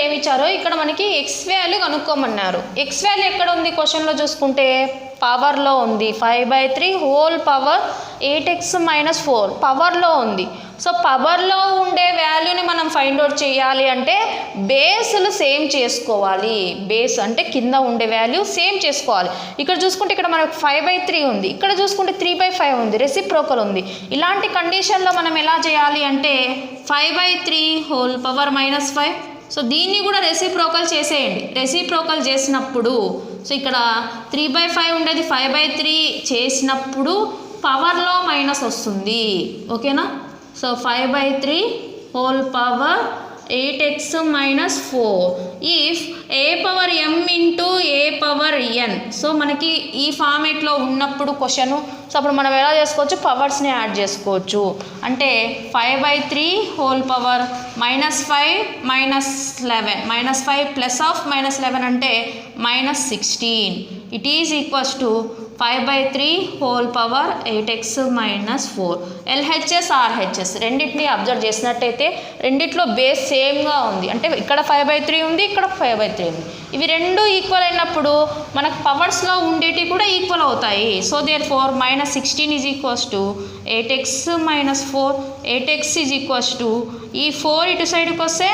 ఏమి ఇచ్చారో ఇక్కడ మనకి ఎక్స్ వాల్యూ కనుక్కోమన్నారు. ఎక్స్ వాల్యూ ఎక్కడ ఉంది క్వశ్చన్లో చూసుకుంటే పవర్లో ఉంది. 5/3 హోల్ పవర్ 8x - 4 పవర్లో ఉంది. సో పవర్లో ఉండే వాల్యూని మనం ఫైండ్ అవుట్ చేయాలి అంటే బేస్లు సేమ్ చేసుకోవాలి. బేస్ అంటే కింద ఉండే వాల్యూ సేమ్ చేసుకోవాలి. ఇక్కడ చూసుకుంటే ఇక్కడ మనకు 5/3 ఉంది, ఇక్కడ చూసుకుంటే 3/5 ఉంది, రెసిప్రోకల్ ఉంది. ఇలాంటి కండిషన్లో మనం ఎలా చేయాలి అంటే 5/3 హోల్ పవర్ -5. సో దీన్ని కూడా రెసిప్రోకల్ చేసేయండి. రెసిప్రోకల్ చేసినప్పుడు సో ఇక్కడ 3/5 ఉండేది 5/3 చేసినప్పుడు పవర్లో మైనస్ వస్తుంది. ఓకేనా? So 5/3 whole power 8x - 4 if a power m into a power n. So మనకి ఈ ఫార్మేట్లో ఉన్నప్పుడు క్వశ్చను సో అప్పుడు మనం ఎలా చేసుకోవచ్చు, పవర్స్ని యాడ్ చేసుకోవచ్చు. అంటే 5/3 హోల్ పవర్ -5 -11 -5 ప్లస్ ఆఫ్ -11 అంటే -16. It is equals to 5/3 whole power 8x - 4. LHS RHS రెండింటిని అబ్జర్వ్ చేసినట్టయితే రెండిట్లో బేస్ సేమ్గా ఉంది. అంటే ఇక్కడ 5/3 ఉంది, ఇక్కడ 5/3 ఉంది. ఇవి రెండు ఈక్వల్ అయినప్పుడు మనకు పవర్స్లో ఉండేటివి కూడా ఈక్వల్ అవుతాయి. So there four -16 is equals to 8x - 4. 8x is equals to ఈ 4 ఇటు సైడ్కి వస్తే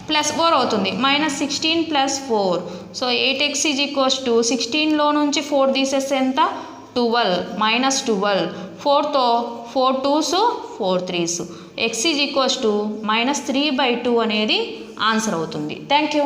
+4 అవుతుంది. -16 + 4. So 8x is equals to 16లో నుంచి 4 తీసేస్తే ఎంత 12 -12. 4తో 4 2s 4 3s. x is equals to -3/2 అనేది ఆన్సర్ అవుతుంది. Thank you.